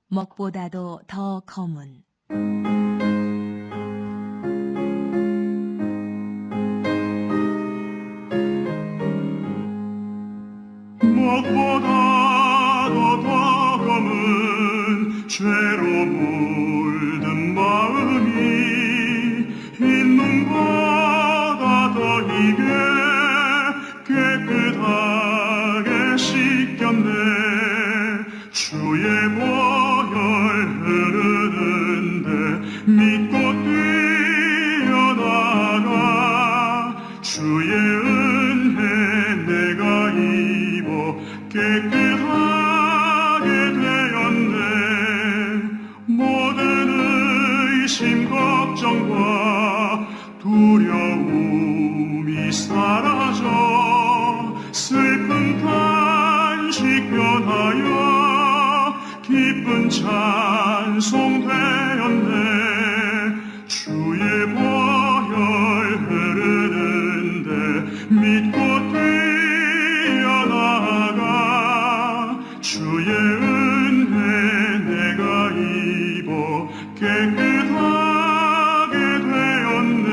먹보다도 더 검은 먹보다도 더 검은 죄로 물든 마음이 흰눈보다 더 이게 깨끗하게 씻겼네. 주의 보혈 흐르는데 믿고 뛰어나가. 주의 은혜 내가 입어 깨끗하게 되었네. 모든 의심 걱정과 두려움이 사라져 슬픈 탄식 변하여 기쁜 찬송 되었네. 주의 보혈 흐르는데 믿고 뛰어나가. 주의 은혜 내가 입어 깨끗하게 되었네.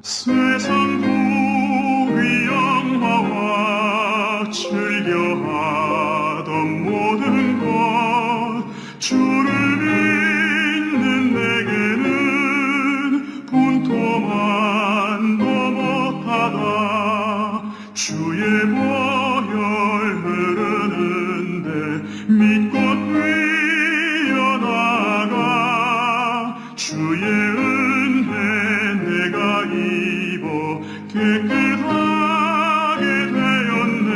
세상 부귀 영화와 즐겨하던 모든 것 주를 믿는 내게는 분토만도 못하다. 주의 보혈 흐르는데 믿고 뛰어나가. 주의 은혜 내가 입어 깨끗하게 되었네.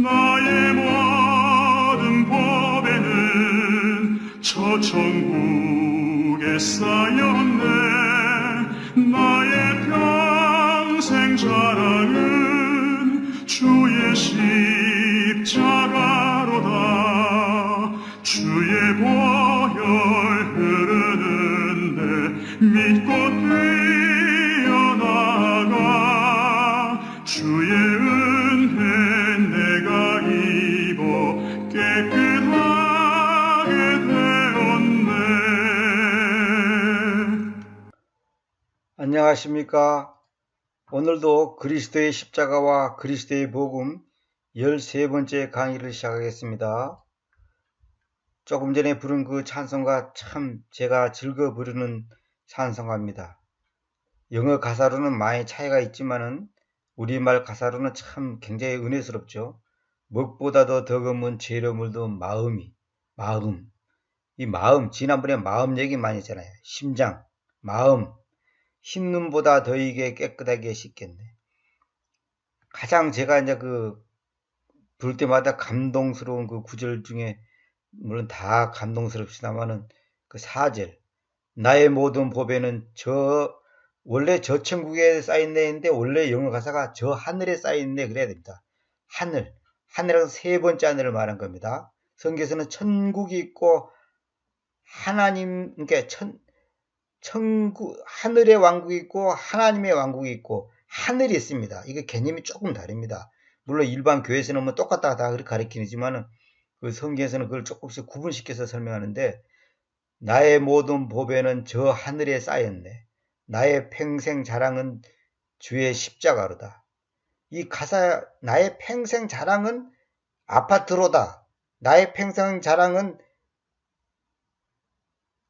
나의 모든 법에는 저 천국에 쌓였네. 나의 평생 자랑은 주의 십자가로다. 주의 보혈 흐르는데 믿고 뛰어나가. 주의 은혜 내가 입어 깨끗하게 되었네. 안녕하십니까. 오늘도 그리스도의 십자가와 그리스도의 복음 13번째 강의를 시작하겠습니다. 조금 전에 부른 그 찬송가 참 제가 즐겨 부르는 찬송가입니다. 영어 가사로는 많이 차이가 있지만은 우리말 가사로는 참 굉장히 은혜스럽죠. 먹보다도 더 검은 죄로 물든 마음. 이 마음, 지난번에 마음 얘기 많이 했잖아요. 심장, 마음. 흰눈보다 더이게 깨끗하게 씻겠네. 가장 제가 이제 부를 때마다 감동스러운 그 구절 중에, 물론 다 감동스럽시다마는 그 4절. 나의 모든 법에는 원래 저 천국에 쌓였네 했는데 원래 영어 가사가 저 하늘에 쌓였네 그래야 됩니다. 하늘이라서 세 번째 하늘을 말한 겁니다. 성경에서는 천국이 있고 하나님, 그러니까 천국, 하늘의 왕국이 있고 하나님의 왕국이 있고 하늘이 있습니다. 이게 개념이 조금 다릅니다. 물론 일반 교회에서는 뭐 똑같다 다 그렇게 가르치지만은 그 성경에서는 그걸 조금씩 구분시켜서 설명하는데, 나의 모든 법에는 저 하늘에 쌓였네. 나의 평생 자랑은 주의 십자가로다. 이 가사, 나의 평생 자랑은 아파트로다. 나의 평생 자랑은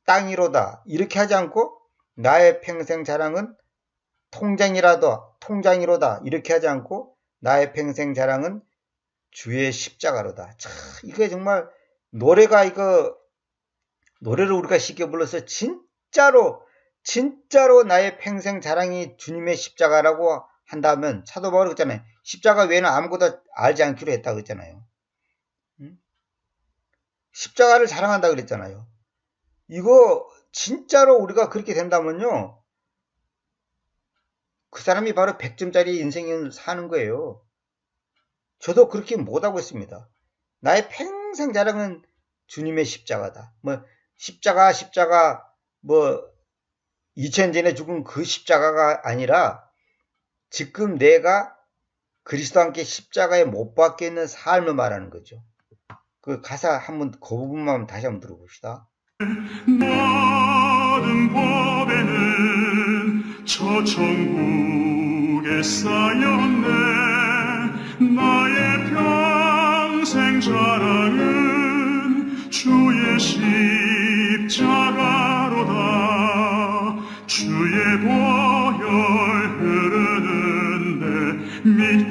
땅이로다. 이렇게 하지 않고 나의 평생 자랑은 통장이로다. 이렇게 하지 않고 나의 평생 자랑은 주의 십자가로다. 참, 이게 정말 노래를 우리가 쉽게 불러서 진짜로 나의 평생 자랑이 주님의 십자가라고 한다면, 사도 바울이 그랬잖아요. 십자가 외에는 아무것도 알지 않기로 했다고 그랬잖아요. 십자가를 자랑한다 그랬잖아요. 이거 진짜로 우리가 그렇게 된다면요, 그 사람이 바로 100점짜리 인생을 사는 거예요. 저도 그렇게 못하고 있습니다. 나의 평생 자랑은 주님의 십자가다. 십자가 2000년 전에 죽은 그 십자가가 아니라 지금 내가 그리스도와 함께 십자가에 못 박혀 있는 삶을 말하는 거죠. 그 가사 한번 그 부분만 다시 한번 들어봅시다. 받은 법에는 저 천국에 쌓였네. 나의 평생 자랑은 주의 십자가로다. 주의 보혈 흐르는데 믿고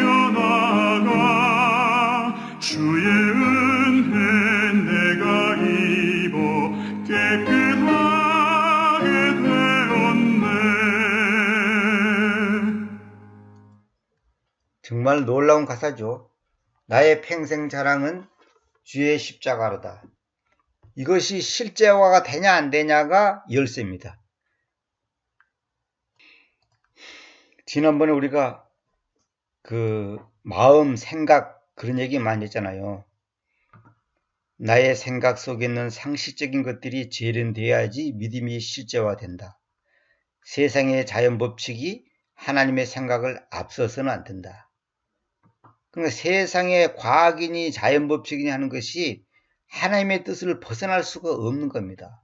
뛰어나가. 주의 은혜 내가 입어 깨끗하게 되었네. 정말 놀라운 가사죠. 나의 평생 자랑은 주의 십자가로다. 이것이 실제화가 되냐 안 되냐가 열쇠입니다. 지난번에 우리가 그 마음, 생각 그런 얘기 많이 했잖아요. 나의 생각 속에 있는 상식적인 것들이 재련돼야지 믿음이 실제화된다. 세상의 자연법칙이 하나님의 생각을 앞서서는 안 된다. 그러니까 세상의 과학이니 자연법칙이니 하는 것이 하나님의 뜻을 벗어날 수가 없는 겁니다.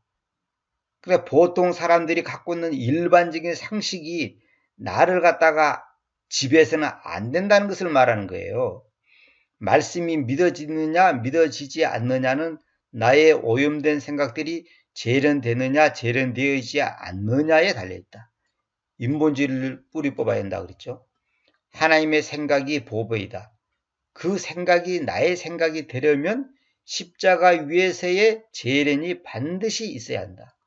그러니까 보통 사람들이 갖고 있는 일반적인 상식이 나를 갖다가 지배해서는 안 된다는 것을 말하는 거예요. 말씀이 믿어지느냐 믿어지지 않느냐는 나의 오염된 생각들이 재련되느냐 재련되지 않느냐에 달려있다. 인본주의를 뿌리 뽑아야 한다 그랬죠. 하나님의 생각이 보배이다. 그 생각이 나의 생각이 되려면 십자가 위에서의 재련이 반드시 있어야 한다.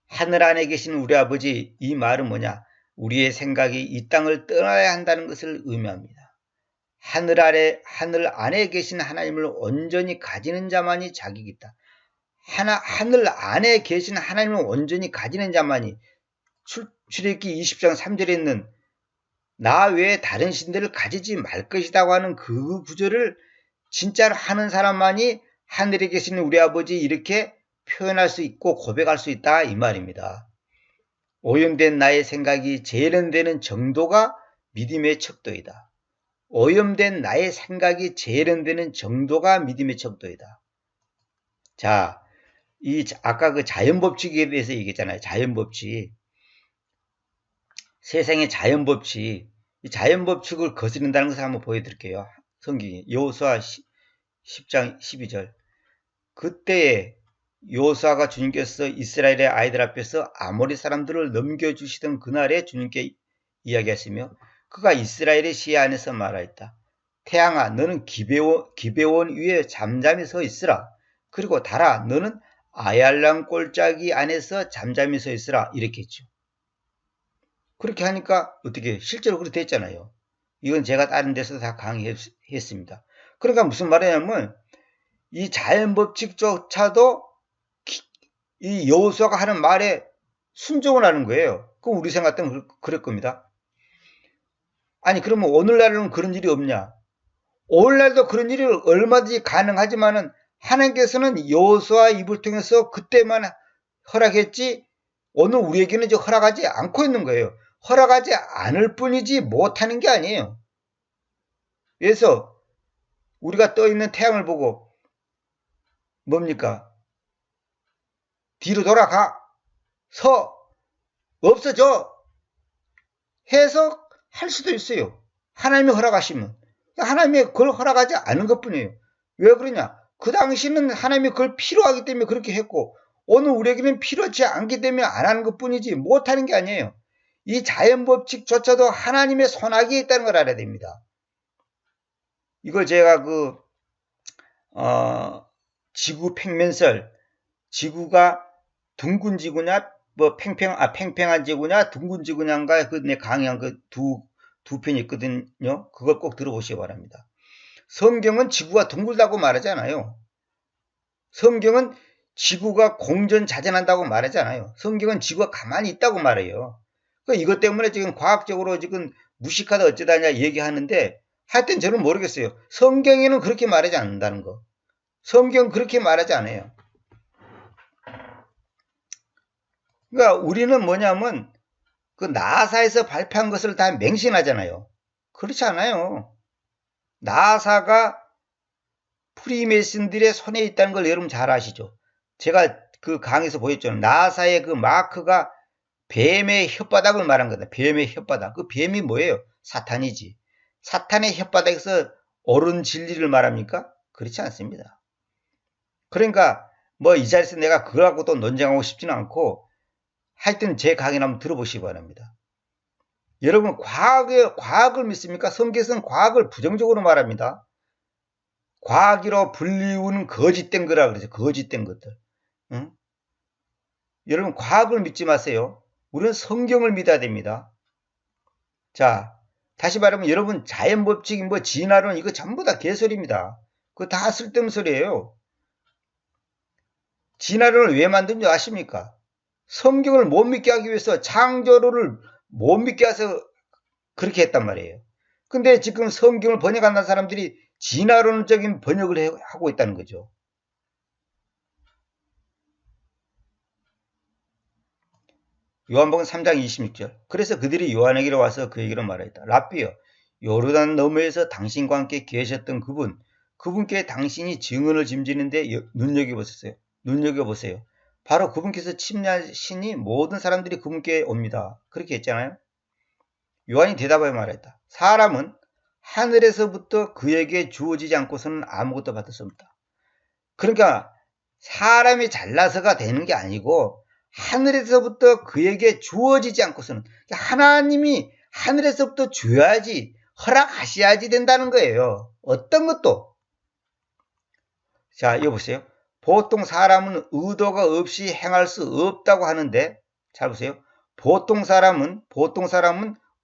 하늘 안에 계신 우리 아버지, 이 말은 뭐냐? 우리의 생각이 이 땅을 떠나야 한다는 것을 의미합니다. 하늘 안에 계신 하나님을 온전히 가지는 자만이 자격이 있다. 하늘 안에 계신 하나님을 온전히 가지는 자만이, 출애굽기 20장 3절에 있는 나 외에 다른 신들을 가지지 말 것이라고 하는 그 구절을 진짜로 하는 사람만이 하늘에 계신 우리 아버지 이렇게 표현할 수 있고 고백할 수 있다 이 말입니다. 오염된 나의 생각이 재련되는 정도가 믿음의 척도이다. 오염된 나의 생각이 재련되는 정도가 믿음의 척도이다. 자, 아까 그 자연법칙에 대해서 얘기했잖아요. 자연법칙. 세상의 자연법칙. 이 자연법칙을 거스른다는 것을 한번 보여드릴게요. 성경이 여호수아 10장 12절. 그때에 여호수아가 주님께서 이스라엘의 아이들 앞에서 아모리 사람들을 넘겨주시던 그날에 주님께 이야기했으며 그가 이스라엘의 시야 안에서 말하였다. 태양아 너는 기베온 위에 잠잠히 서 있으라. 그리고 달아 너는 아얄람 꼴짜기 안에서 잠잠히 서 있으라. 이렇게 했죠. 그렇게 하니까 어떻게 실제로 그렇게 됐잖아요. 이건 제가 다른 데서 다 강의했습니다. 그러니까 무슨 말이냐면 이 자연법칙조차도 이 여호수아가 하는 말에 순종을 하는 거예요. 그럼 우리 생각 때문에 그럴 겁니다. 아니 그러면 오늘날은 그런 일이 없냐? 오늘날도 그런 일이 얼마든지 가능하지만은 하나님께서는 여호수아 입을 통해서 그때만 허락했지 오늘 우리에게는 이제 허락하지 않고 있는 거예요. 허락하지 않을 뿐이지 못하는 게 아니에요. 그래서 우리가 떠 있는 태양을 보고 뭡니까? 뒤로 돌아가, 없어져 해서 할 수도 있어요. 하나님이 허락하시면. 하나님이 그걸 허락하지 않은 것 뿐이에요. 왜 그러냐? 그 당시는 하나님이 그걸 필요하기 때문에 그렇게 했고 오늘 우리에게는 필요하지 않기 때문에 안 하는 것 뿐이지 못하는 게 아니에요. 이 자연법칙조차도 하나님의 손아귀에 있다는 걸 알아야 됩니다. 이걸 제가 지구 평면설, 지구가 둥근 지구냐, 팽팽한 지구냐, 둥근 지구냐인가, 내 강의한 두 편이 있거든요. 그걸 꼭 들어보시기 바랍니다. 성경은 지구가 둥글다고 말하지 않아요. 성경은 지구가 공전자전한다고 말하지 않아요. 성경은 지구가 가만히 있다고 말해요. 그러니까 이것 때문에 지금 과학적으로 지금 무식하다 어쩌다냐 얘기하는데 하여튼 저는 모르겠어요. 성경에는 그렇게 말하지 않는다는 거. 성경 그렇게 말하지 않아요. 그러니까 우리는 뭐냐면 그 나사에서 발표한 것을 다 맹신하잖아요. 그렇지 않아요. 나사가 프리메이슨들의 손에 있다는 걸 여러분 잘 아시죠? 제가 그 강의에서 보였죠. 나사의 그 마크가 뱀의 혓바닥을 말한 거다. 뱀의 혓바닥. 그 뱀이 뭐예요? 사탄이지. 사탄의 혓바닥에서 옳은 진리를 말합니까? 그렇지 않습니다. 그러니까 뭐 이 자리에서 내가 그걸 갖고 또 논쟁하고 싶지는 않고 하여튼 제 강의를 한번 들어보시기 바랍니다. 여러분 과학을 믿습니까? 성경에서는 과학을 부정적으로 말합니다. 과학이로 불리우는 거짓된 거라 그러죠. 거짓된 것들. 응? 여러분 과학을 믿지 마세요. 우리는 성경을 믿어야 됩니다. 자, 다시 말하면 여러분 자연법칙, 뭐 진화론 이거 전부 다 개소리입니다. 그거 다 쓸데없는 소리예요. 진화론을 왜 만든 줄 아십니까? 성경을 못 믿게 하기 위해서 창조론을 못 믿게 해서 그렇게 했단 말이에요. 근데 지금 성경을 번역한다는 사람들이 진화론적인 번역을 하고 있다는 거죠. 요한복음 3장 26절. 그래서 그들이 요한에게로 와서 그 얘기를 말하였다. 랍비여, 요르단 너머에서 당신과 함께 계셨던 그분께 당신이 증언을 짐지는데 눈여겨보세요. 바로 그분께서 침략하시니 모든 사람들이 그분께 옵니다. 그렇게 했잖아요. 요한이 대답하여 말했다. 사람은 하늘에서부터 그에게 주어지지 않고서는 아무것도 받을 수 없다. 그러니까 사람이 잘나서가 되는 게 아니고 하늘에서부터 그에게 주어지지 않고서는 하나님이 하늘에서부터 줘야지 허락하셔야지 된다는 거예요. 어떤 것도. 자, 여보세요. 보통 사람은 의도가 없이 행할 수 없다고 하는데 잘 보세요. 보통 사람은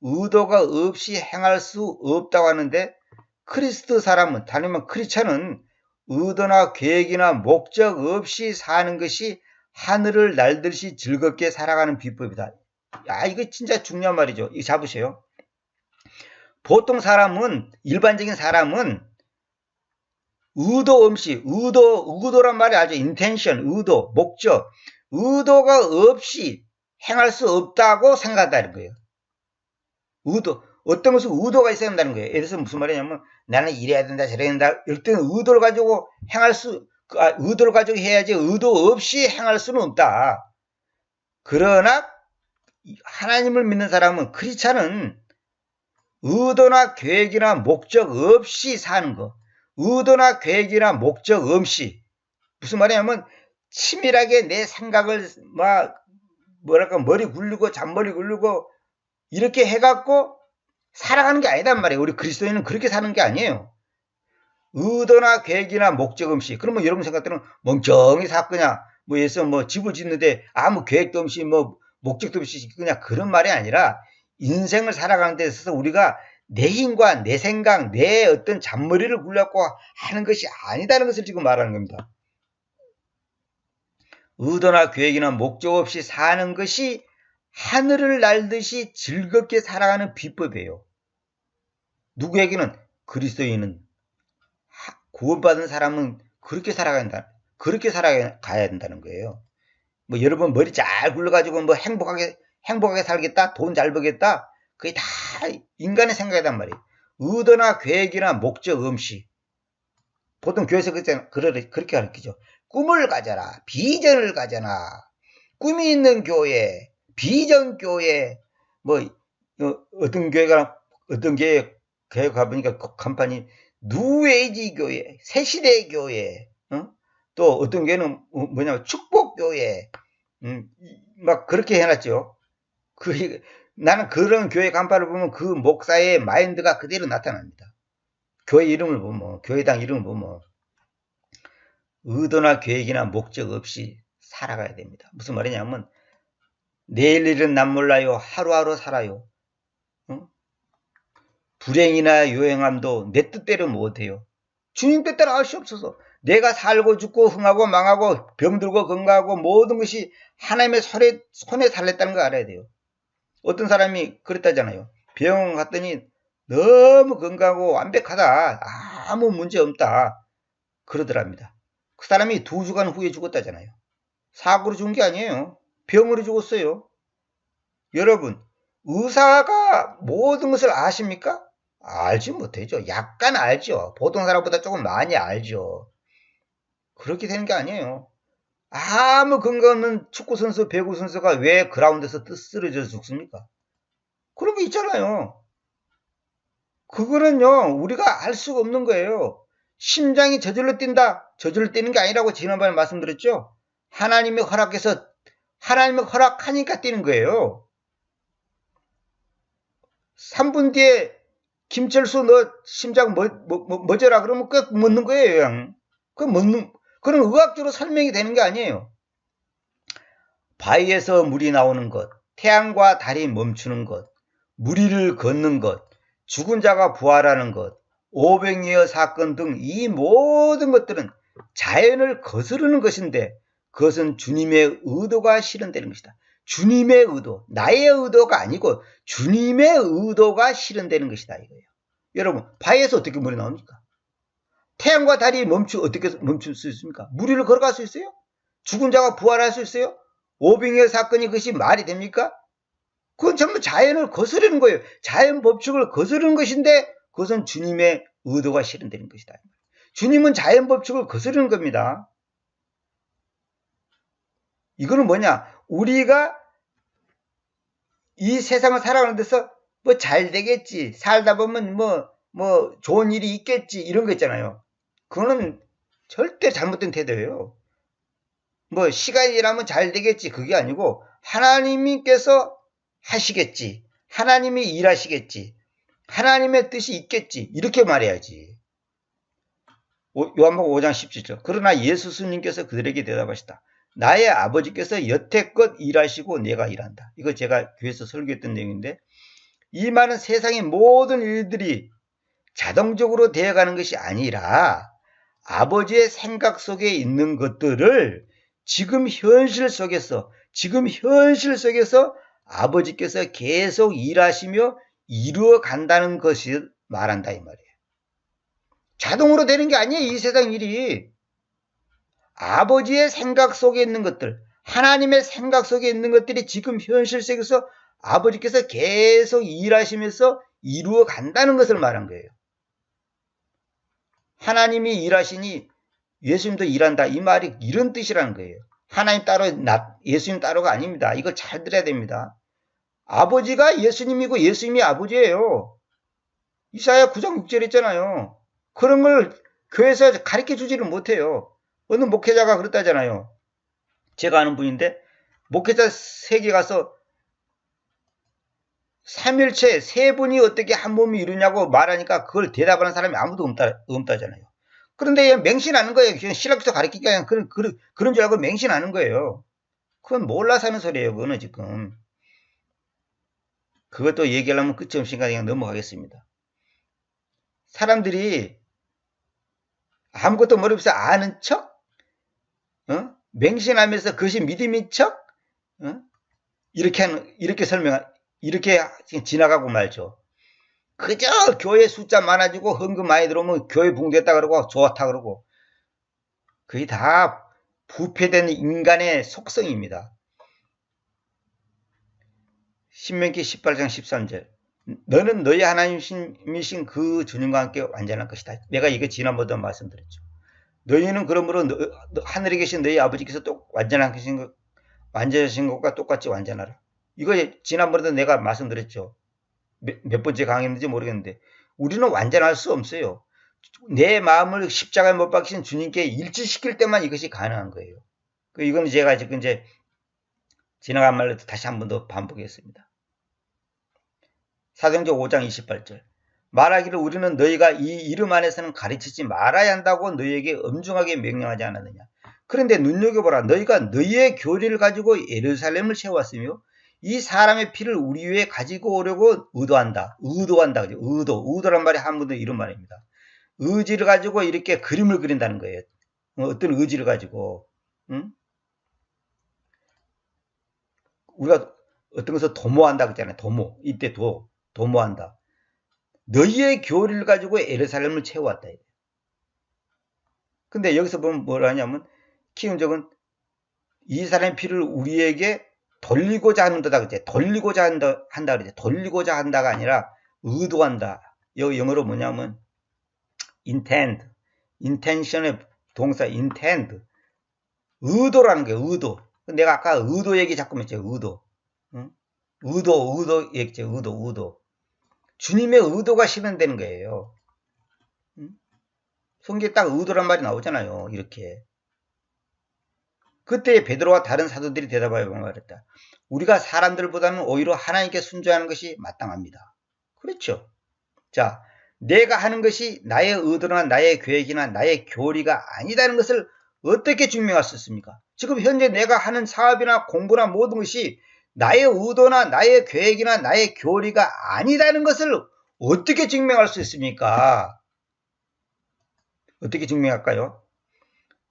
의도가 없이 행할 수 없다고 하는데 크리스트 사람은 다르면 크리스찬은 의도나 계획이나 목적 없이 사는 것이 하늘을 날듯이 즐겁게 살아가는 비법이다. 야, 이거 진짜 중요한 말이죠. 이거 잡으세요. 보통 사람은, 일반적인 사람은 의도 없이, 의도란 말이 아주 intention, 의도, 목적, 의도가 없이 행할 수 없다고 생각한다는 거예요. 어떤 것은 의도가 있어야 한다는 거예요. 예를 들어서 무슨 말이냐면 나는 이래야 된다, 저래야 된다. 이럴 때는 의도를 가지고 의도를 가지고 해야지 의도 없이 행할 수는 없다. 그러나 하나님을 믿는 사람은 크리스찬은 의도나 계획이나 목적 없이 사는 거. 의도나 계획이나 목적 없이. 무슨 말이냐면 치밀하게 내 생각을 머리 굴리고 잔머리 굴리고 이렇게 해갖고 살아가는 게 아니단 말이에요. 우리 그리스도인은 그렇게 사는 게 아니에요. 의도나 계획이나 목적 없이. 그러면 여러분 생각대로는 멍청히 사 그냥 예서 집을 짓는데 아무 계획도 없이 목적도 없이 그냥 그런 말이 아니라 인생을 살아가는 데 있어서 우리가 내 힘과 내 생각, 내 어떤 잔머리를 굴려갖고 하는 것이 아니다는 것을 지금 말하는 겁니다. 의도나 계획이나 목적 없이 사는 것이 하늘을 날듯이 즐겁게 살아가는 비법이에요. 누구에게는? 그리스도인은. 구원받은 사람은 그렇게 살아가야 된다는 거예요. 여러분 머리 잘 굴러가지고 행복하게 살겠다, 돈 잘 벌겠다, 그게 다 인간의 생각이란 말이에요. 의도나 계획이나 목적 없이. 보통 교회에서 그렇게 가르치죠. 꿈을 가져라, 비전을 가져라, 꿈이 있는 교회, 비전 교회. 어떤 교회 가보니까 간판이 뉴에이지 교회, 새시대 교회, 또 어떤 교회는 축복 교회, 그렇게 해놨죠. 나는 그런 교회 간판을 보면 그 목사의 마인드가 그대로 나타납니다. 교회 이름을 보면, 교회당 이름을 보면 의도나 계획이나 목적 없이 살아가야 됩니다. 무슨 말이냐면 내일 일은 난 몰라요. 하루하루 살아요. 불행이나 요행함도 내 뜻대로 못해요. 주님 뜻대로 할 수 없어서 내가 살고 죽고 흥하고 망하고 병들고 건강하고 모든 것이 하나님의 손에 달렸다는 걸 알아야 돼요. 어떤 사람이 그랬다잖아요. 병원 갔더니 너무 건강하고 완벽하다, 아무 문제 없다 그러더랍니다. 그 사람이 2주간 후에 죽었다잖아요. 사고로 죽은 게 아니에요. 병으로 죽었어요. 여러분, 의사가 모든 것을 아십니까? 알지 못하죠. 약간 알죠. 보통 사람보다 조금 많이 알죠. 그렇게 되는 게 아니에요. 아무 근거 없는 축구선수, 배구선수가 왜 그라운드에서 쓰러져 죽습니까? 그런 게 있잖아요. 그거는요, 우리가 알 수가 없는 거예요. 심장이 저절로 뛴다. 저절로 뛰는 게 아니라고 지난번에 말씀드렸죠. 하나님이 허락해서, 하나님이 허락하니까 뛰는 거예요. 3분 뒤에 김철수 너 심장 멎어라 그러면 그 멎는 거예요. 그냥. 그런 의학적으로 설명이 되는 게 아니에요. 바위에서 물이 나오는 것, 태양과 달이 멈추는 것, 무리를 걷는 것, 죽은 자가 부활하는 것, 오병이어 사건 등 이 모든 것들은 자연을 거스르는 것인데 그것은 주님의 의도가 실현되는 것이다. 주님의 의도, 나의 의도가 아니고 주님의 의도가 실현되는 것이다 이거예요. 여러분, 바위에서 어떻게 물이 나옵니까? 태양과 달이 어떻게 멈출 수 있습니까? 무리를 걸어갈 수 있어요? 죽은 자가 부활할 수 있어요? 오병이어 사건이 그것이 말이 됩니까? 그건 전부 자연을 거스르는 거예요. 자연 법칙을 거스르는 것인데 그것은 주님의 의도가 실현되는 것이다. 주님은 자연 법칙을 거스르는 겁니다. 이거는 뭐냐? 우리가 이 세상을 살아가는 데서 뭐 잘 되겠지, 살다 보면 뭐 좋은 일이 있겠지 이런 거 있잖아요. 그거는 절대 잘못된 태도예요. 뭐 시간이 지나면 잘 되겠지 그게 아니고 하나님께서 하시겠지, 하나님이 일하시겠지, 하나님의 뜻이 있겠지 이렇게 말해야지. 요한복음 5장 17절. 그러나 예수 스님께서 그들에게 대답하시다. 나의 아버지께서 여태껏 일하시고 내가 일한다. 이거 제가 교회에서 설교했던 내용인데 이 말은 세상의 모든 일들이 자동적으로 되어가는 것이 아니라 아버지의 생각 속에 있는 것들을 지금 현실 속에서 아버지께서 계속 일하시며 이루어 간다는 것을 말한다 이 말이에요. 자동으로 되는 게 아니에요. 이 세상 일이. 아버지의 생각 속에 있는 것들, 하나님의 생각 속에 있는 것들이 지금 현실 속에서 아버지께서 계속 일하시면서 이루어 간다는 것을 말한 거예요. 하나님이 일하시니 예수님도 일한다. 이 말이 이런 뜻이라는 거예요. 하나님 따로, 예수님 따로가 아닙니다. 이거 잘 들어야 됩니다. 아버지가 예수님이고 예수님이 아버지예요. 이사야 9장 6절 있잖아요. 그런 걸 교회에서 가르쳐 주지를 못해요. 어느 목회자가 그랬다잖아요. 제가 아는 분인데 목회자 세계 가서 삼일체 세 분이 어떻게 한 몸이 이루냐고 말하니까 그걸 대답하는 사람이 아무도 없다잖아요. 그런데 맹신하는 거예요. 그냥 신학에서 가르치니까 그런 줄 알고 맹신하는 거예요. 그건 몰라서 하는 소리예요. 그거는 지금. 그것도 얘기하려면 끝이 없으니까 그냥 넘어가겠습니다. 사람들이 아무것도 모르면서 아는 척, 맹신하면서 그것이 믿음인 척, 이렇게 지나가고 말죠. 그저 교회 숫자 많아지고 헌금 많이 들어오면 교회 붕됐다 그러고 좋다 그러고 그게 다 부패된 인간의 속성입니다. 신명기 18장 13절. 너는 너희 하나님이신 그 주님과 함께 완전할 것이다. 내가 이거 지난번에도 말씀드렸죠. 너희는 그러므로 하늘에 계신 너희 아버지께서 또 완전하신 것과 똑같이 완전하라. 이거 지난번에도 내가 말씀드렸죠. 몇 번째 강의인지 모르겠는데 우리는 완전할 수 없어요. 내 마음을 십자가에 못 박히신 주님께 일치시킬 때만 이것이 가능한 거예요. 이건 제가 지금 이제 지나간 말로 다시 한 번 더 반복했습니다. 사도행전 5장 28절. 말하기를 우리는 너희가 이 이름 안에서는 가르치지 말아야 한다고 너희에게 엄중하게 명령하지 않았느냐. 그런데 눈여겨보라. 너희가 너희의 교리를 가지고 예루살렘을 세웠으며 이 사람의 피를 우리 위에 가지고 오려고 의도한다. 의도란 말이 한문도 이런 말입니다. 의지를 가지고 이렇게 그림을 그린다는 거예요. 어떤 의지를 가지고. 우리가 어떤 것을 도모한다 그랬잖아요. 이때 도모한다. 너희의 교리를 가지고 예루살렘을 채워왔다. 근데 여기서 보면 뭐라 하냐면 키운적은 이 사람의 피를 우리에게 돌리고자 한다 그랬지. 돌리고자 한다 그랬지. 돌리고자 한다가 아니라 의도한다. 여기 영어로 뭐냐면 intention에 동사 intend. 의도라는 거예요. 의도. 내가 아까 의도 얘기 자꾸 했죠. 의도. 응? 의도 얘기죠. 의도. 주님의 의도가 실현되는 거예요. 응? 성경에 딱 의도란 말이 나오잖아요. 이렇게. 그때 베드로와 다른 사도들이 대답하여 말했다. 우리가 사람들보다는 오히려 하나님께 순종하는 것이 마땅합니다. 그렇죠. 자, 내가 하는 것이 나의 의도나 나의 계획이나 나의 교리가 아니다는 것을 어떻게 증명할 수 있습니까? 지금 현재 내가 하는 사업이나 공부나 모든 것이 나의 의도나 나의 계획이나 나의 교리가 아니다는 것을 어떻게 증명할 수 있습니까? 어떻게 증명할까요?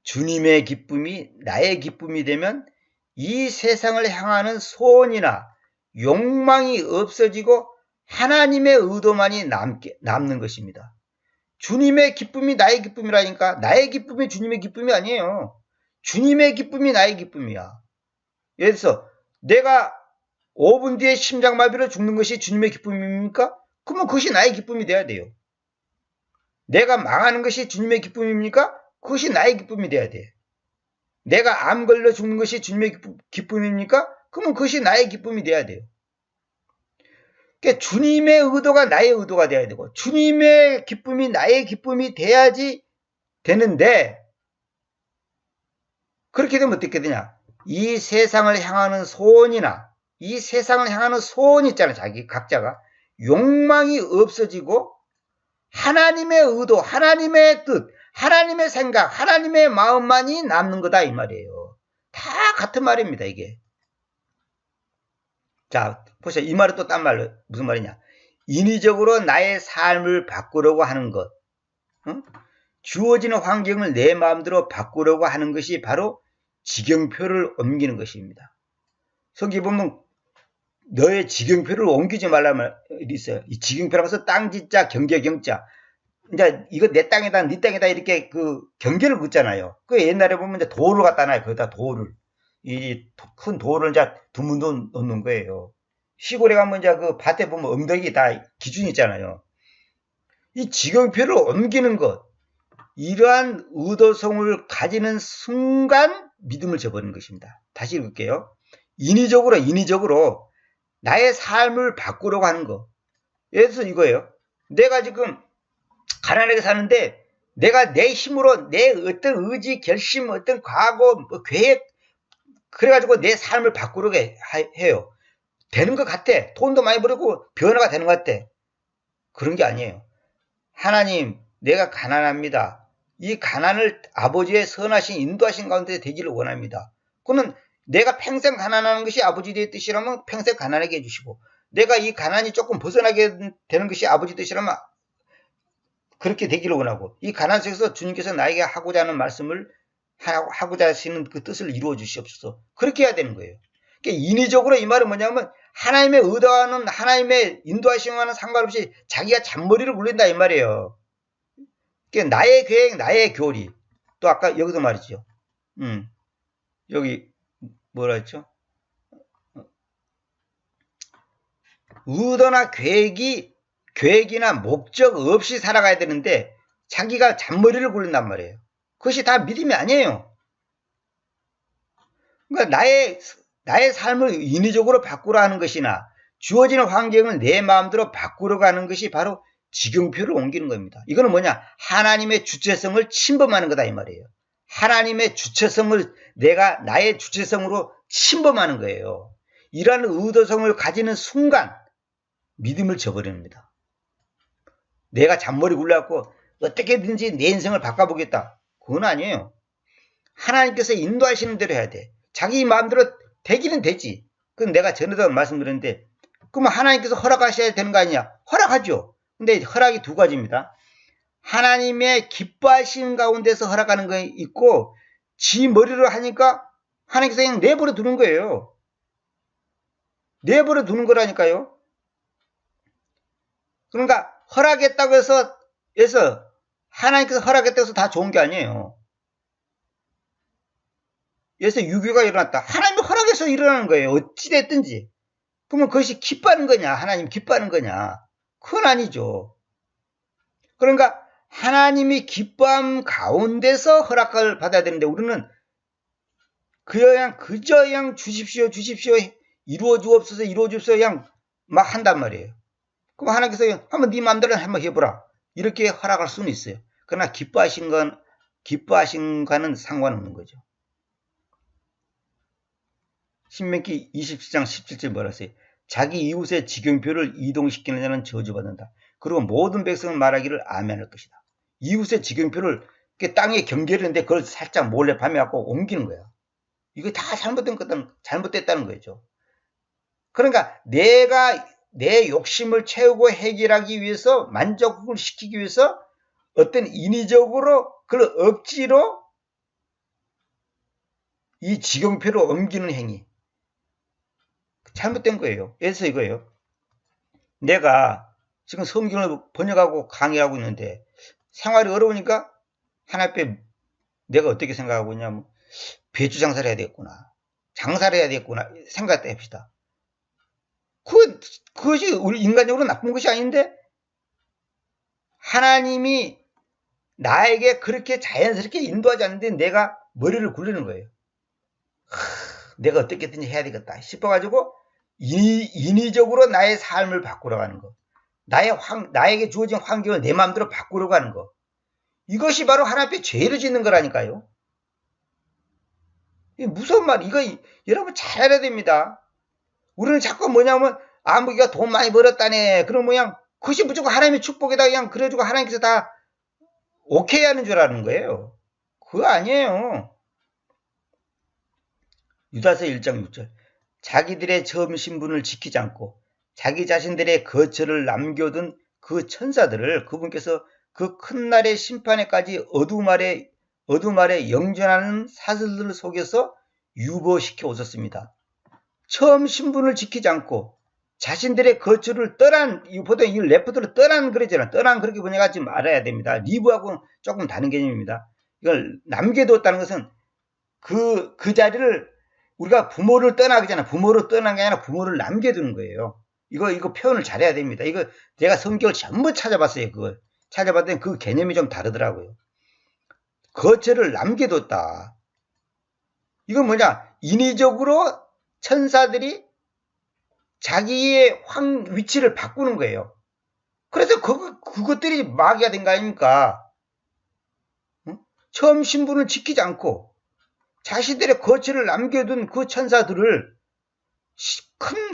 주님의 기쁨이 나의 기쁨이 되면 이 세상을 향하는 소원이나 욕망이 없어지고 하나님의 의도만이 남는 것입니다. 주님의 기쁨이 나의 기쁨이라니까 나의 기쁨이 주님의 기쁨이 아니에요. 주님의 기쁨이 나의 기쁨이야. 예를 들어서 내가 5분 뒤에 심장마비로 죽는 것이 주님의 기쁨입니까? 그러면 그것이 나의 기쁨이 돼야 돼요. 내가 망하는 것이 주님의 기쁨입니까? 그것이 나의 기쁨이 돼야 돼. 내가 암 걸려 죽는 것이 주님의 기쁨입니까? 그러면 그것이 나의 기쁨이 돼야 돼요. 그러니까 주님의 의도가 나의 의도가 돼야 되고 주님의 기쁨이 나의 기쁨이 돼야지 되는데 그렇게 되면 어떻게 되냐? 이 세상을 향하는 소원이나 이 세상을 향하는 소원 있잖아요. 자기 각자가 욕망이 없어지고 하나님의 의도, 하나님의 뜻, 하나님의 생각, 하나님의 마음만이 남는 거다 이 말이에요. 다 같은 말입니다. 이게. 자, 보세요. 이 말은 또 딴 말로 무슨 말이냐? 인위적으로 나의 삶을 바꾸려고 하는 것, 응? 주어지는 환경을 내 마음대로 바꾸려고 하는 것이 바로 지경표를 옮기는 것입니다. 성경에 보면 너의 지경표를 옮기지 말라는 말이 있어요. 이 지경표라고 해서 땅지자, 경계경자. 이제 이거 내 땅이다, 네 땅이다 이렇게 그 경계를 긋잖아요. 그 옛날에 보면 이제 돌을 갖다 놔요. 거기다 돌을. 이 큰 돌을 이제 두문도 넣는 거예요. 시골에 가면 이제 그 밭에 보면 엉덩이 다 기준이 있잖아요. 이 지경표를 옮기는 것. 이러한 의도성을 가지는 순간 믿음을 저버리는 것입니다. 다시 읽을게요. 인위적으로 나의 삶을 바꾸려고 하는 거. 예를 들어서 이거예요. 내가 지금 가난하게 사는데 내가 내 힘으로 내 어떤 의지, 결심, 어떤 각오, 뭐 계획 그래가지고 내 삶을 바꾸려고 해요. 되는 것 같아. 돈도 많이 벌고 변화가 되는 것 같아. 그런 게 아니에요. 하나님, 내가 가난합니다. 이 가난을 아버지의 선하신 인도하신 가운데 되기를 원합니다. 그러면 내가 평생 가난하는 것이 아버지의 뜻이라면 평생 가난하게 해주시고 내가 이 가난이 조금 벗어나게 되는 것이 아버지 뜻이라면 그렇게 되기를 원하고 이 가난 속에서 주님께서 나에게 하고자 하는 말씀을 하고자 하시는 그 뜻을 이루어 주시옵소서. 그렇게 해야 되는 거예요. 그러니까 인위적으로 이 말은 뭐냐면 하나님의 의도하는 하나님의 인도하심과는 상관없이 자기가 잔머리를 굴린다 이 말이에요. 그러니까 나의 계획, 나의 교리. 또 아까 여기도 말이죠. 여기 뭐라 했죠? 의도나 계획이나 목적 없이 살아가야 되는데 자기가 잔머리를 굴린단 말이에요. 그것이 다 믿음이 아니에요. 그러니까 나의 삶을 인위적으로 바꾸려 하는 것이나 주어지는 환경을 내 마음대로 바꾸려고 하는 것이 바로 지경표를 옮기는 겁니다. 이거는 뭐냐? 하나님의 주체성을 침범하는 거다 이 말이에요. 하나님의 주체성을 내가 나의 주체성으로 침범하는 거예요. 이러한 의도성을 가지는 순간 믿음을 저버립니다. 내가 잔머리 굴려갖고 어떻게든지 내 인생을 바꿔보겠다. 그건 아니에요. 하나님께서 인도하시는 대로 해야 돼. 자기 마음대로 되기는 되지. 그건 내가 전에도 말씀드렸는데 그러면 하나님께서 허락하셔야 되는 거 아니냐? 허락하죠. 근데 허락이 두 가지입니다. 하나님의 기뻐하시는 가운데서 허락하는 거 있고 지 머리로 하니까 하나님께서 그냥 내버려 두는 거예요. 내버려 두는 거라니까요. 그러니까 허락했다고 해서 하나님께서 허락했다고 해서 다 좋은 게 아니에요. 그래서 유교가 일어났다. 하나님이 허락해서 일어나는 거예요. 어찌됐든지. 그러면 그것이 기뻐하는 거냐? 하나님 기뻐하는 거냐? 그건 아니죠. 그러니까 하나님이 기뻐함 가운데서 허락을 받아야 되는데 우리는 그저 그냥 주십시오 이루어 주옵소서 그냥 막 한단 말이에요. 그럼 하나님께서 한번 네 마음대로 한번 해보라 이렇게 허락할 수는 있어요. 그러나 기뻐하신과는 상관없는 거죠. 신명기 27장 17절 뭐라 했어요? 자기 이웃의 지경표를 이동시키는 자는 저주받는다. 그리고 모든 백성은 말하기를 아멘할 것이다. 이웃의 지경표를 땅에 경계했는데 그걸 살짝 몰래 밤에 갖고 옮기는 거야. 이거 다 잘못됐다는 거죠. 그러니까 내가 내 욕심을 채우고 해결하기 위해서 만족을 시키기 위해서 어떤 인위적으로 그걸 억지로 이 지경표를 옮기는 행위 잘못된 거예요. 그래서 이거예요. 내가 지금 성경을 번역하고 강의하고 있는데 생활이 어려우니까 하나님 앞에 내가 어떻게 생각하고 있냐면 배추 장사를 해야 되겠구나. 장사를 해야 되겠구나. 생각했다 합시다. 그것이 우리 인간적으로 나쁜 것이 아닌데 하나님이 나에게 그렇게 자연스럽게 인도하지 않는데 내가 머리를 굴리는 거예요. 내가 어떻게든지 해야 되겠다 싶어가지고 인위적으로 나의 삶을 바꾸려고 하는 거. 나에게 주어진 환경을 내 마음대로 바꾸려고 하는 거. 이것이 바로 하나님 앞에 죄를 짓는 거라니까요. 무서운 말, 이거 여러분 잘 알아야 됩니다. 우리는 자꾸 뭐냐면, 아무기가 돈 많이 벌었다네. 그럼 그냥, 그것이 무조건 하나님의 축복이다. 그냥 그래가지고 하나님께서 다 오케이 하는 줄 아는 거예요. 그거 아니에요. 유다서 1장 6절. 자기들의 처음 신분을 지키지 않고 자기 자신들의 거처를 남겨둔 그 천사들을 그분께서 그 큰 날의 심판에까지 어두움 아래 영전하는 사슬들 속에서 유보시켜 오셨습니다. 처음 신분을 지키지 않고 자신들의 거처를 보통 이 레포트를 그러잖아요. 그렇게 번역하지 말아야 됩니다. 리브하고는 조금 다른 개념입니다. 이걸 남겨두었다는 것은 그 자리를 우리가 부모를 떠나잖아. 부모를 떠난 게 아니라 부모를 남겨두는 거예요. 이거 표현을 잘해야 됩니다. 이거 제가 성경을 전부 찾아봤어요. 그걸 찾아봤더니 그 개념이 좀 다르더라고요. 거처를 남겨뒀다. 이건 뭐냐? 인위적으로 천사들이 자기의 위치를 바꾸는 거예요. 그래서 그것들이 마귀가 된 거 아닙니까? 응? 처음 신분을 지키지 않고 자신들의 거처를 남겨둔 그 천사들을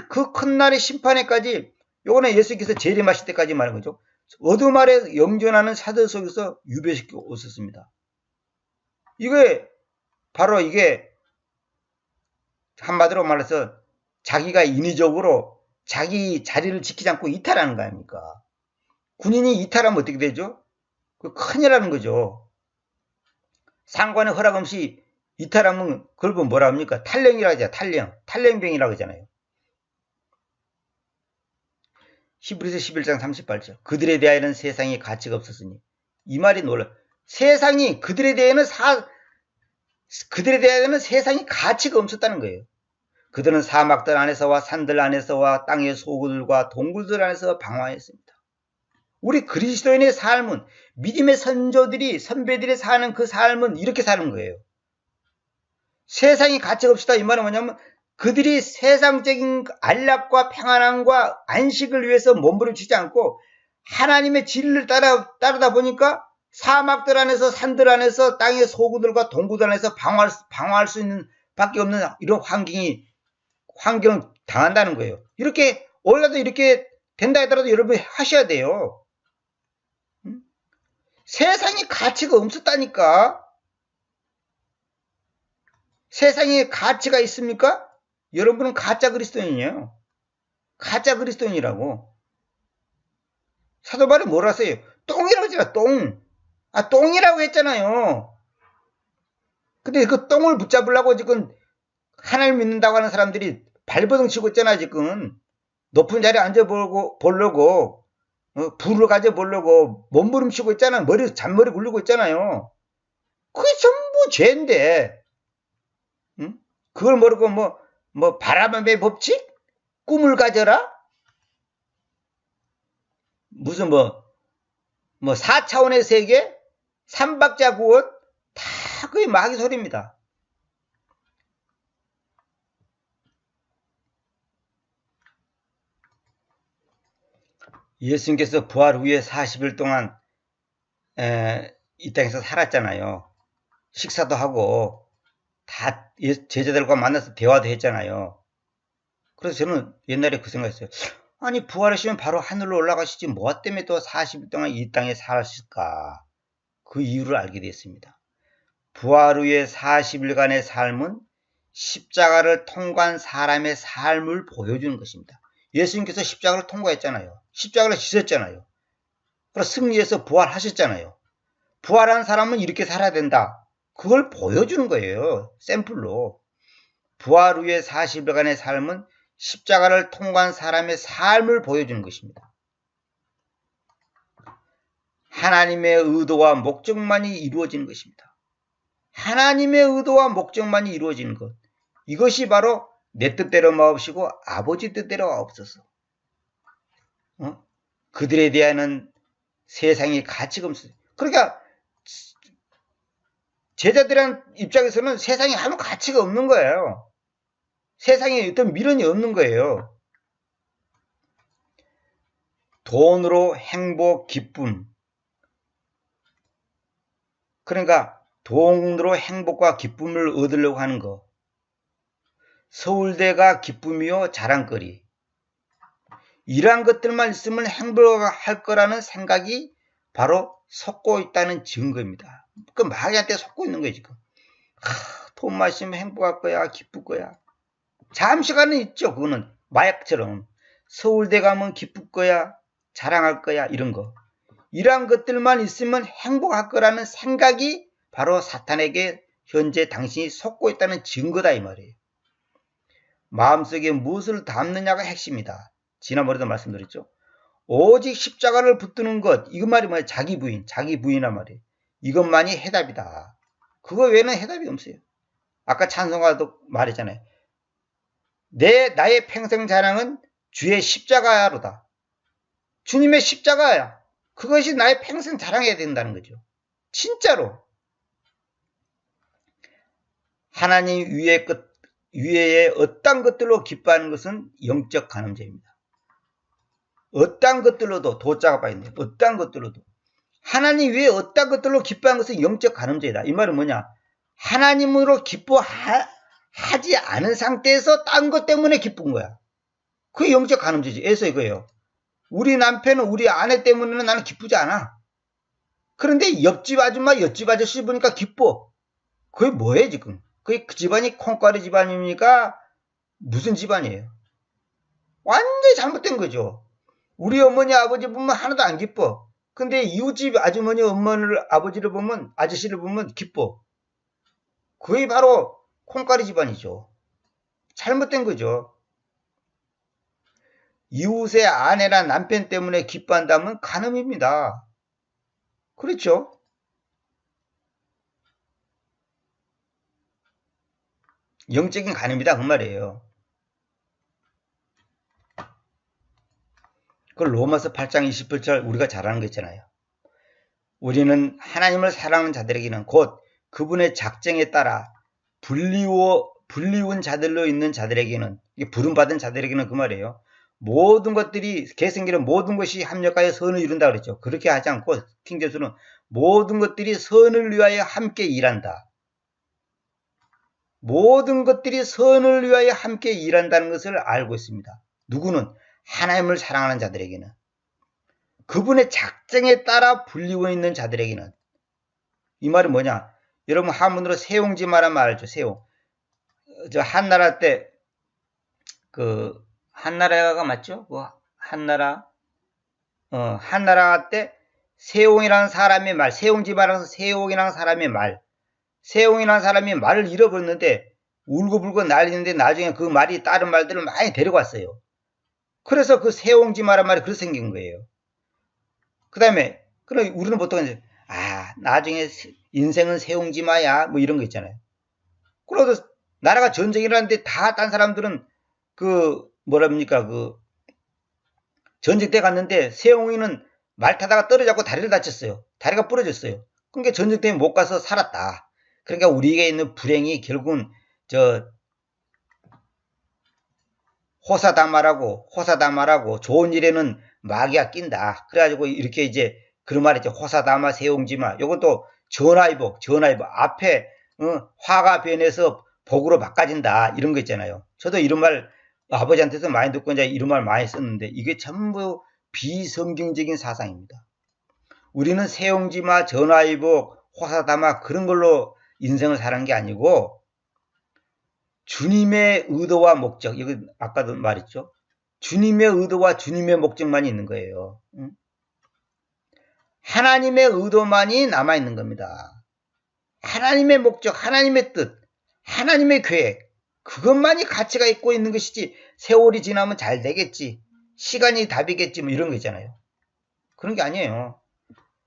그 큰 날의 심판에까지, 요거는 예수께서 재림하실 때까지 말하는 거죠. 어둠 아래 영존하는 사들 속에서 유배시켜 오셨습니다. 바로 이게 한마디로 말해서 자기가 인위적으로 자기 자리를 지키지 않고 이탈하는 거 아닙니까? 군인이 이탈하면 어떻게 되죠? 큰일 나는 거죠. 상관의 허락 없이 이탈하면 그걸 뭐라 합니까? 탈령이라고 하잖아요. 탈령병이라고 하잖아요. 히브리서 11장 38절. 그들에 대하여는 세상에 가치가 없었으니. 이 말이 놀라. 세상이 그들에 대하여는 세상이 가치가 없었다는 거예요. 그들은 사막들 안에서와 산들 안에서와 땅의 소굴들과 동굴들 안에서 방황했습니다. 우리 그리스도인의 삶은, 믿음의 선배들이 사는 그 삶은 이렇게 사는 거예요. 세상이 가치가 없었다. 이 말은 뭐냐면 그들이 세상적인 안락과 평안함과 안식을 위해서 몸부림치지 않고 하나님의 진리를 따르다 보니까 사막들 안에서 산들 안에서 땅의 소구들과 동구들 안에서 방황할 수 있는 밖에 없는 이런 환경을 당한다는 거예요. 이렇게 올라도 이렇게 된다 하더라도 여러분이 하셔야 돼요. 세상에 가치가 없었다니까. 세상에 가치가 있습니까? 여러분은 가짜 그리스도인이에요. 가짜 그리스도인이라고. 사도 바울이 뭐라 했어요? 똥이라고 했잖아. 똥. 똥이라고 했잖아요. 근데 그 똥을 붙잡으려고 지금 하나님 믿는다고 하는 사람들이 발버둥 치고 있잖아. 지금 높은 자리에 앉아보려고 부를 가져보려고 몸부림치고 있잖아. 잔머리 굴리고 있잖아요. 그게 전부 죄인데, 응? 그걸 모르고 바람의 법칙? 꿈을 가져라? 무슨 뭐 4차원의 세계, 3박자 구원, 다 그게 마귀 소리입니다. 예수님께서 부활 후에 40일 동안 이 땅에서 살았잖아요. 식사도 하고 다 제자들과 만나서 대화도 했잖아요. 그래서 저는 옛날에 그 생각했어요. 아니 부활하시면 바로 하늘로 올라가시지 뭐 때문에 또 40일 동안 이 땅에 살았을까? 그 이유를 알게 됐습니다. 부활 후에 40일간의 삶은 십자가를 통과한 사람의 삶을 보여주는 것입니다. 예수님께서 십자가를 통과했잖아요. 십자가를 지셨잖아요. 그래서 승리해서 부활하셨잖아요. 부활한 사람은 이렇게 살아야 된다. 그걸 보여주는 거예요. 샘플로. 부활 후에 40일간의 삶은 십자가를 통과한 사람의 삶을 보여주는 것입니다. 하나님의 의도와 목적만이 이루어지는 것입니다. 하나님의 의도와 목적만이 이루어지는 것. 이것이 바로 내 뜻대로 마옵시고 아버지 뜻대로 마옵소서. 그들에 대한 세상의 가치가 없어요. 그러니까 제자들의 입장에서는 세상에 아무 가치가 없는 거예요. 세상에 어떤 미련이 없는 거예요. 돈으로 행복, 기쁨. 그러니까 돈으로 행복과 기쁨을 얻으려고 하는 거. 서울대가 기쁨이요 자랑거리. 이러한 것들만 있으면 행복할 거라는 생각이 바로 속고 있다는 증거입니다. 그 마귀한테 속고 있는 거예요 지금. 돈 마시면 행복할 거야, 기쁠 거야. 잠시간은 있죠. 그거는 마약처럼 서울대 가면 기쁠 거야, 자랑할 거야 이런 거. 이러한 것들만 있으면 행복할 거라는 생각이 바로 사탄에게 현재 당신이 속고 있다는 증거다 이 말이에요. 마음속에 무엇을 담느냐가 핵심이다. 지난번에도 말씀드렸죠. 오직 십자가를 붙드는 것, 이거 말이 뭐야? 자기 부인란 말이에요. 이것만이 해답이다. 그거 외에는 해답이 없어요. 아까 찬송가도 말했잖아요. 나의 평생 자랑은 주의 십자가로다. 주님의 십자가야. 그것이 나의 평생 자랑해야 된다는 거죠. 진짜로. 하나님 위에 어떤 것들로 기뻐하는 것은 영적 간음죄입니다. 어떤 것들로도 도자가 빠있네요. 어떤 것들로도. 하나님 위에 어떤 것들로 기뻐하는 것은 영적 간음죄이다. 이 말은 뭐냐? 하나님으로 기뻐하지 않은 상태에서 딴 것 때문에 기쁜 거야. 그게 영적 간음죄지. 그래서 이거예요. 우리 남편은 우리 아내 때문에는 나는 기쁘지 않아. 그런데 옆집 아줌마, 옆집 아저씨 보니까 기뻐. 그게 뭐예요 지금? 그게 그 집안이 콩가루 집안입니까? 무슨 집안이에요? 완전히 잘못된 거죠. 우리 어머니 아버지 보면 하나도 안 기뻐. 근데 이웃집 아주머니 엄마를 아버지를 보면 아저씨를 보면 기뻐. 그게 바로 콩가루 집안이죠. 잘못된 거죠. 이웃의 아내나 남편 때문에 기뻐한다면 간음입니다. 그렇죠? 영적인 간음이다 그 말이에요. 그 로마서 8장 28절 우리가 잘 아는 거 있잖아요. 우리는 하나님을 사랑하는 자들에게는 곧 그분의 작정에 따라 불리운 자들로 있는 자들에게는, 부름받은 자들에게는 그 말이에요. 모든 것들이, 개성기는 모든 것이 합력하여 선을 이룬다 그랬죠. 그렇게 하지 않고 킹제수는 모든 것들이 선을 위하여 함께 일한다. 모든 것들이 선을 위하여 함께 일한다는 것을 알고 있습니다. 누구는? 하나님을 사랑하는 자들에게는. 그분의 작정에 따라 불리고 있는 자들에게는. 이 말은 뭐냐? 여러분 한문으로 세옹지 말하면 알죠. 세옹. 저 한나라 때 한나라가 맞죠? 한나라 때 세옹이라는 사람의 말, 세옹지 말하면서 세옹이라는 사람의 말. 세옹이라는 사람이 말을 잃어버렸는데 울고불고 난리는데 나중에 그 말이 다른 말들을 많이 데려갔어요. 그래서 그 세옹지 말한 말이 그렇게 생긴 거예요. 그 다음에 그럼 우리는 보통 이제 나중에 인생은 세옹지마야 뭐 이런 거 있잖아요. 그래도 나라가 전쟁이라는데 다 딴 사람들은 전쟁 때 갔는데 세옹이는 말 타다가 떨어져갖고 다리를 다쳤어요. 다리가 부러졌어요. 그러니까 전쟁 때문에 못 가서 살았다. 그러니까 우리에게 있는 불행이 결국은 호사다마라고 좋은 일에는 마귀가 낀다. 그래가지고 이렇게 이제 그런 말이 있죠. 호사다마 세옹지마. 요것도 전화위복. 앞에 화가 변해서 복으로 바꿔진다. 이런 거 있잖아요. 저도 이런 말 아버지한테서 많이 듣고 이제 이런 말 많이 썼는데 이게 전부 비성경적인 사상입니다. 우리는 세옹지마, 전화위복, 호사다마 그런 걸로 인생을 사는 게 아니고 주님의 의도와 목적, 이거 아까도 말했죠. 주님의 의도와 주님의 목적만이 있는 거예요. 하나님의 의도만이 남아있는 겁니다. 하나님의 목적, 하나님의 뜻, 하나님의 계획, 그것만이 가치가 있고 있는 것이지 세월이 지나면 잘 되겠지, 시간이 답이겠지 뭐 이런 거 있잖아요. 그런 게 아니에요.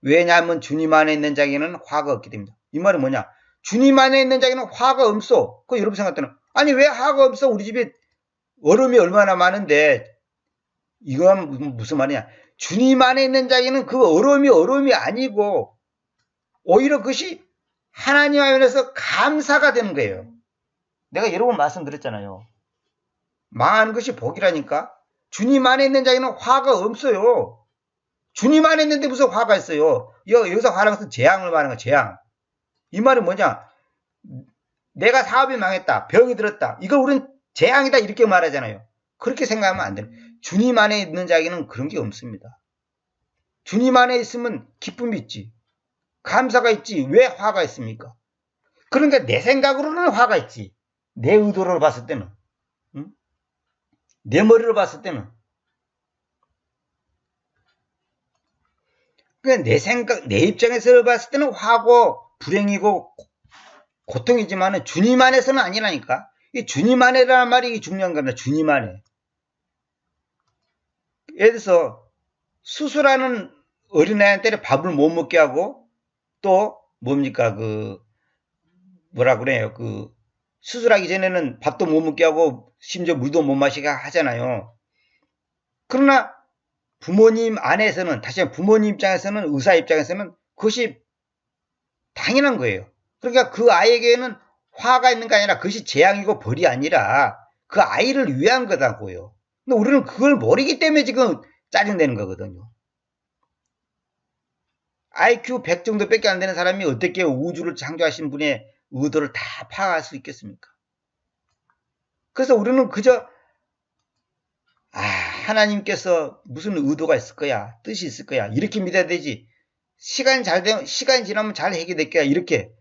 왜냐하면 주님 안에 있는 자에게는 화가 없기 때문이다. 이 말은 뭐냐? 주님 안에 있는 자에게는 화가 없어. 그 여러분 생각하면 아니 왜 화가 없어? 우리 집에 얼음이 얼마나 많은데 이건 무슨 말이냐? 주님 안에 있는 자에게는 그 얼음이 아니고 오히려 그것이 하나님 안에서 감사가 되는 거예요. 내가 여러 번 말씀드렸잖아요. 망하는 것이 복이라니까. 주님 안에 있는 자에게는 화가 없어요. 주님 안에 있는데 무슨 화가 있어요? 여기서 화라는 것은 재앙을 말하는 거야. 재앙. 이 말은 뭐냐? 내가 사업이 망했다. 병이 들었다. 이걸 우리는 재앙이다 이렇게 말하잖아요. 그렇게 생각하면 안 돼요. 주님 안에 있는 자에게는 그런 게 없습니다. 주님 안에 있으면 기쁨이 있지. 감사가 있지. 왜 화가 있습니까? 그러니까 내 생각으로는 화가 있지. 내 의도를 봤을 때는. 응? 내 머리로 봤을 때는. 그냥 내 입장에서 봤을 때는 화고 불행이고 고통이지만 주님 안에서는 아니라니까. 이 주님 안에라는 말이 중요한 겁니다. 주님 안에. 예를 들어서 수술하는 어린아이한테 밥을 못 먹게 하고 또 뭡니까 뭐라 그래요. 수술하기 전에는 밥도 못 먹게 하고 심지어 물도 못 마시게 하잖아요. 그러나 부모님 안에서는, 다시 한번 부모님 입장에서는, 의사 입장에서는 그것이 당연한 거예요. 그러니까 그 아이에게는 화가 있는 게 아니라 그것이 재앙이고 벌이 아니라 그 아이를 위한 거다고요. 근데 우리는 그걸 모르기 때문에 지금 짜증내는 거거든요. IQ 100 정도밖에 안 되는 사람이 어떻게 우주를 창조하신 분의 의도를 다 파악할 수 있겠습니까? 그래서 우리는 그저 하나님께서 무슨 의도가 있을 거야, 뜻이 있을 거야 이렇게 믿어야 되지. 시간이 지나면 잘 해결될 거야 이렇게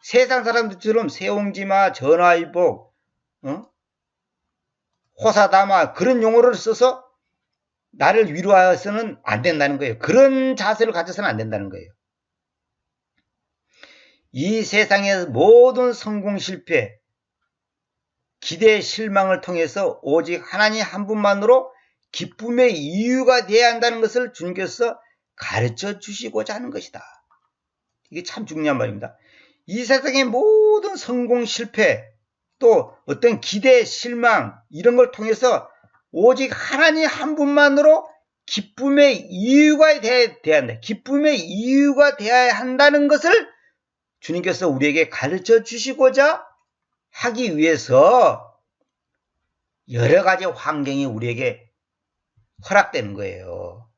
세상 사람들처럼 세옹지마, 전화위복, 호사다마 그런 용어를 써서 나를 위로하여서는 안 된다는 거예요. 그런 자세를 가져서는 안 된다는 거예요. 이 세상의 모든 성공 실패, 기대 실망을 통해서 오직 하나님 한 분만으로 기쁨의 이유가 되어야 한다는 것을 주님께서 가르쳐 주시고자 하는 것이다. 이게 참 중요한 말입니다. 이 세상의 모든 성공 실패, 또 어떤 기대 실망 이런 걸 통해서 오직 하나님 한 분만으로 기쁨의 이유가 되어야 한다. 기쁨의 이유가 되어야 한다는 것을 주님께서 우리에게 가르쳐 주시고자 하기 위해서 여러 가지 환경이 우리에게 허락되는 거예요.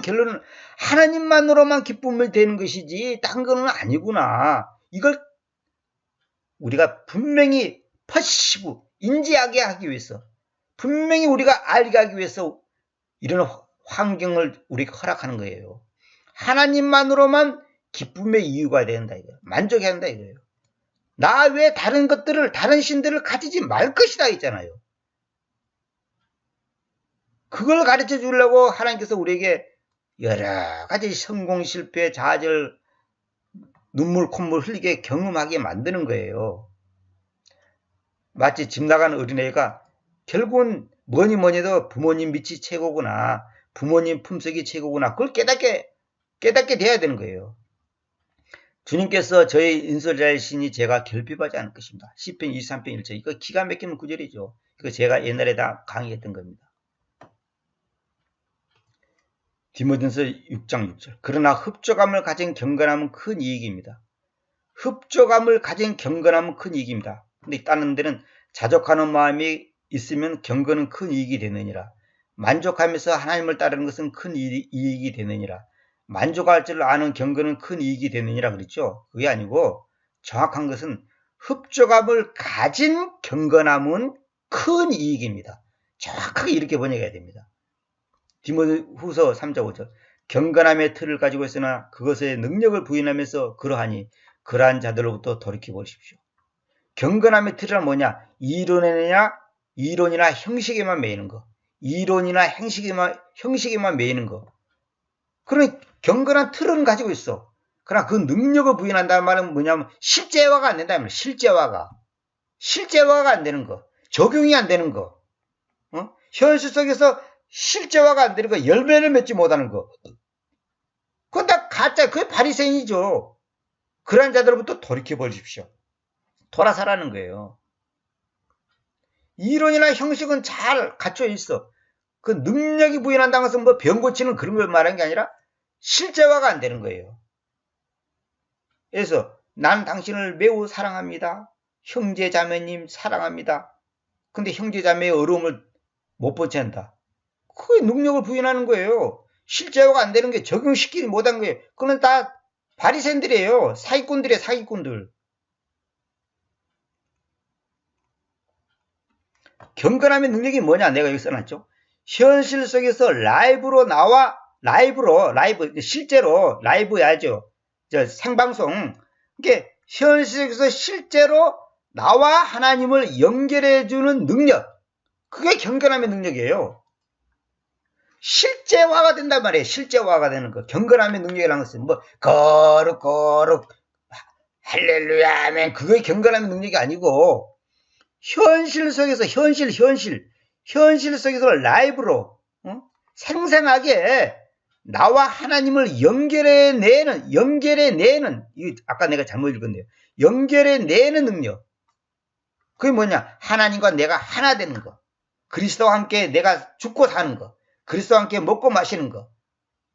결론은 하나님만으로만 기쁨을 되는 것이지 딴 거는 아니구나. 이걸 우리가 분명히 퍼시브 인지하게 하기 위해서, 분명히 우리가 알게 하기 위해서 이런 환경을 우리에게 허락하는 거예요. 하나님만으로만 기쁨의 이유가 된다 이거예요. 만족해야 한다 이거예요. 나 외에 다른 것들을, 다른 신들을 가지지 말 것이다 있잖아요. 그걸 가르쳐 주려고 하나님께서 우리에게 여러 가지 성공, 실패, 좌절, 눈물, 콧물 흘리게 경험하게 만드는 거예요. 마치 집 나가는 어린애가 결국은 뭐니 해도 부모님 밑이 최고구나, 부모님 품속이 최고구나, 그걸 깨닫게 돼야 되는 거예요. 주님께서 저의 인솔자이시니 제가 결핍하지 않을 것입니다. 시편 23편 1절. 이거 기가 막히는 구절이죠. 이거 제가 옛날에 다 강의했던 겁니다. 디모데전서 6장 6절. 그러나 흡족함을 가진 경건함은 큰 이익입니다. 흡족함을 가진 경건함은 큰 이익입니다. 근데 다른 데는 자족하는 마음이 있으면 경건은 큰 이익이 되느니라. 만족하면서 하나님을 따르는 것은 큰 이익이 되느니라. 만족할 줄 아는 경건은 큰 이익이 되느니라 그랬죠. 그게 아니고 정확한 것은 흡족함을 가진 경건함은 큰 이익입니다. 정확하게 이렇게 번역해야 됩니다. 디모데후서 3장 5절. 경건함의 틀을 가지고 있으나 그것의 능력을 부인하면서 그러하니 그러한 자들로부터 돌이켜 보십시오. 경건함의 틀은 뭐냐? 이론이나 형식에만 매이는 거. 이론이나 형식에만 매이는 거. 그러니 경건한 틀은 가지고 있어. 그러나 그 능력을 부인한다는 말은 뭐냐면 실제화가 안 된다는 말이야. 실제화가 안 되는 거. 적용이 안 되는 거. 현실 속에서 실제화가 안 되는 거. 열매를 맺지 못하는 거. 그건 다 가짜. 그게 바리새인이죠. 그러한 자들로부터 돌이켜 보십시오. 돌아서라는 거예요. 이론이나 형식은 잘 갖춰 있어. 그 능력이 부인한다는 것은 뭐 병 고치는 그런 걸 말하는 게 아니라 실제화가 안 되는 거예요. 그래서 난 당신을 매우 사랑합니다. 형제 자매님 사랑합니다. 근데 형제 자매의 어려움을 못 보챈다. 그게 능력을 부인하는 거예요. 실제화가 안 되는 게 적용시키지 못한 거예요. 그건 다 바리새인들이에요. 사기꾼들이에요. 사기꾼들. 경건함의 능력이 뭐냐? 내가 여기 써놨죠. 현실 속에서 실제로 라이브야죠. 생방송. 이게 현실 속에서 실제로 나와 하나님을 연결해주는 능력. 그게 경건함의 능력이에요. 실제화가 된단 말이에요. 실제화가 되는 거. 경건함의 능력이라는 것은 뭐 거룩 할렐루야 아멘. 그게 경건함의 능력이 아니고 현실 속에서 현실 속에서 라이브로 생생하게 나와 하나님을 연결해내는 이거 아까 내가 잘못 읽었네요. 연결해내는 능력. 그게 뭐냐? 하나님과 내가 하나 되는 거. 그리스도와 함께 내가 죽고 사는 거. 그리스도와 함께 먹고 마시는 거.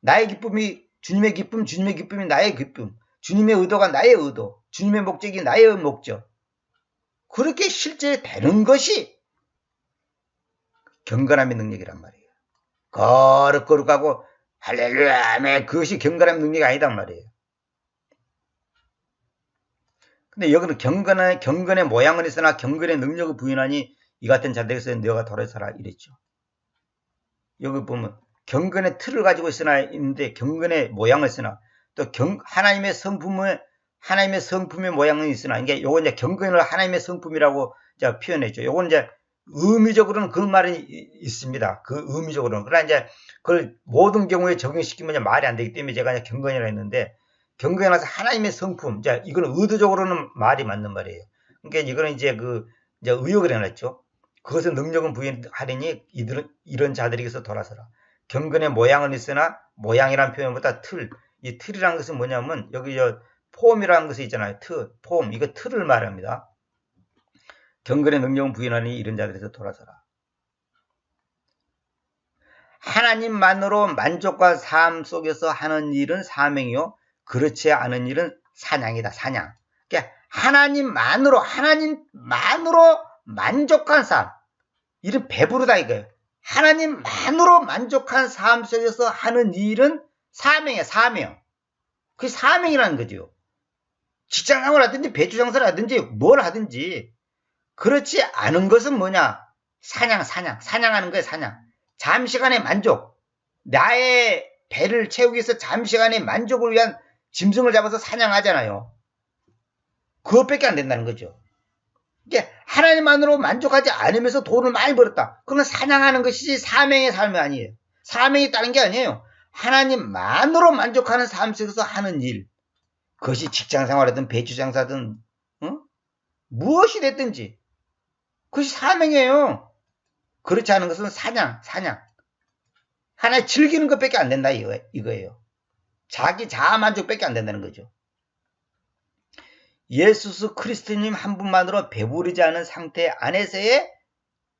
나의 기쁨이 주님의 기쁨, 주님의 기쁨이 나의 기쁨. 주님의 의도가 나의 의도. 주님의 목적이 나의 목적. 그렇게 실제 되는 것이 경건함의 능력이란 말이에요. 거룩하고 할렐루야 아멘. 그것이 경건함의 능력이 아니단 말이에요. 근데 여기는 경건의 모양은 있으나 경건의 능력을 부인하니 이 같은 자들에게서 너가 돌아서라 이랬죠. 여기 보면 경건의 틀을 가지고 있는데 경건의 모양을 쓰나 또 하나님의 성품의 모양은 있으나 이게 요건 이제 경건을 하나님의 성품이라고 이제 표현했죠. 요건 이제 의미적으로는 그런 말이 있습니다. 그 의미적으로는. 그러나 이제 그걸 모든 경우에 적용시키면 말이 안 되기 때문에 제가 이제 경건이라 했는데 경건에 나서 하나님의 성품. 이제 이거는 의도적으로는 말이 맞는 말이에요. 그러니까 이거는 이제 이제 의역을 해놨죠. 그것은 능력은 부인하리니 이런 자들에게서 돌아서라. 경건의 모양은 있으나 모양이라는 표현보다 틀. 이 틀이라는 것은 뭐냐면 여기 폼이라는 것이 있잖아요. 폼. 이거 틀을 말합니다. 경건의 능력은 부인하니 이런 자들에서 돌아서라. 하나님만으로 만족과 삶 속에서 하는 일은 사명이요. 그렇지 않은 일은 사냥이다. 사냥. 그러니까 하나님만으로 만족한 삶. 이는 배부르다 이거예요. 하나님만으로 만족한 삶 속에서 하는 일은 사명이야. 사명. 그게 사명이라는 거죠. 직장생활 하든지 배추장사를 하든지 뭘 하든지 그렇지 않은 것은 뭐냐? 사냥하는 거예요. 사냥. 잠시간의 만족. 나의 배를 채우기 위해서 잠시간의 만족을 위한 짐승을 잡아서 사냥하잖아요. 그것밖에 안 된다는 거죠. 이게 하나님만으로 만족하지 않으면서 돈을 많이 벌었다. 그건 사냥하는 것이지 사명의 삶이 아니에요. 사명이 다른 게 아니에요. 하나님만으로 만족하는 삶 속에서 하는 일. 그것이 직장생활이든 배추장사든 무엇이 됐든지 그것이 사명이에요. 그렇지 않은 것은 사냥. 하나 즐기는 것밖에 안 된다 이거예요. 자기 자아만족밖에 안 된다는 거죠. 예수 그리스도님 한 분만으로 배부르지 않은 상태 안에서의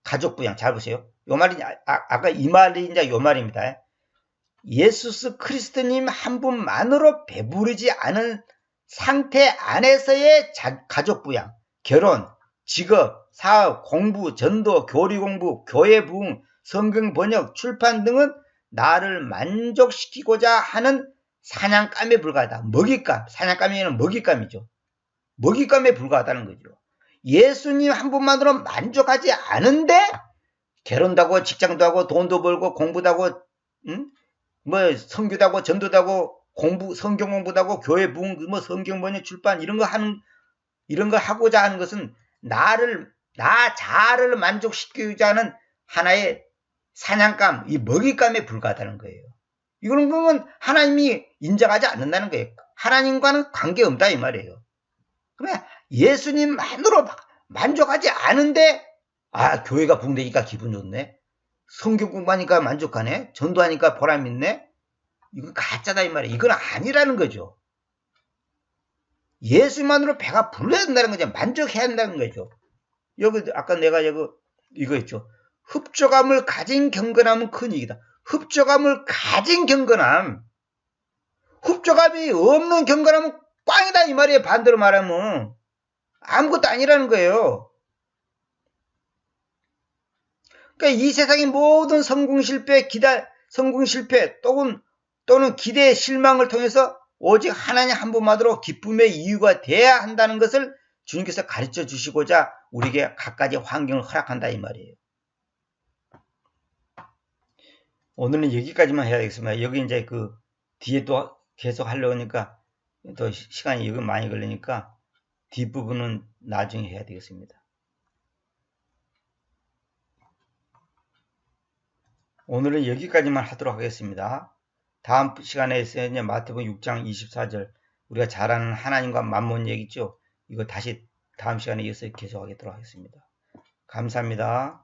가족 부양. 잘 보세요. 요 말이 아까 이 말이 이제 요 말입니다. 예수 그리스도님 한 분만으로 배부르지 않은 상태 안에서의 가족 부양, 결혼, 직업, 사업, 공부, 전도, 교리 공부, 교회 부흥, 성경 번역, 출판 등은 나를 만족시키고자 하는 사냥감에 불과하다. 먹잇감, 사냥감이면 먹잇감이죠. 먹잇감에 불과하다는 거죠. 예수님 한 분만으로 만족하지 않은데 결혼도 하고 직장도 하고 돈도 벌고 공부도 하고 뭐 선교도 하고 전도도 하고 성경 공부도 하고 교회 부흥, 뭐 성경 번역, 출판 이런 거 하고자 하는 것은 나 자아를 만족시키고자 하는 하나의 사냥감, 이 먹잇감에 불과하다는 거예요. 이거는 그러면 하나님이 인정하지 않는다는 거예요. 하나님과는 관계없다 이 말이에요. 그러면 예수님만으로 만족하지 않은데 교회가 붕대니까 기분 좋네. 성경 공부하니까 만족하네. 전도하니까 보람 있네. 이건 가짜다 이 말이에요. 이건 아니라는 거죠. 예수만으로 배가 불러야 된다는 거죠. 만족해야 한다는 거죠. 여기 아까 내가 이거 있죠. 흡족함을 가진 경건함은 큰 이익이다. 흡족함을 가진 경건함. 흡족함이 없는 경건함은 꽝이다 이 말이에요. 반대로 말하면 아무것도 아니라는 거예요. 그러니까 이 세상의 모든 성공 실패 또는 기대의 실망을 통해서 오직 하나님 한 분만으로 기쁨의 이유가 돼야 한다는 것을 주님께서 가르쳐 주시고자 우리에게 갖가지 환경을 허락한다 이 말이에요. 오늘은 여기까지만 해야 되겠습니다. 여기 이제 그 뒤에 또 계속 하려고 하니까 또 시간이 여기 많이 걸리니까 뒷부분은 나중에 해야 되겠습니다. 오늘은 여기까지만 하도록 하겠습니다. 다음 시간에 이제 마태복음 6장 24절 우리가 잘 아는 하나님과 만몬 얘기죠. 이거 다시 다음 시간에 이어서 계속하도록 하겠습니다. 감사합니다.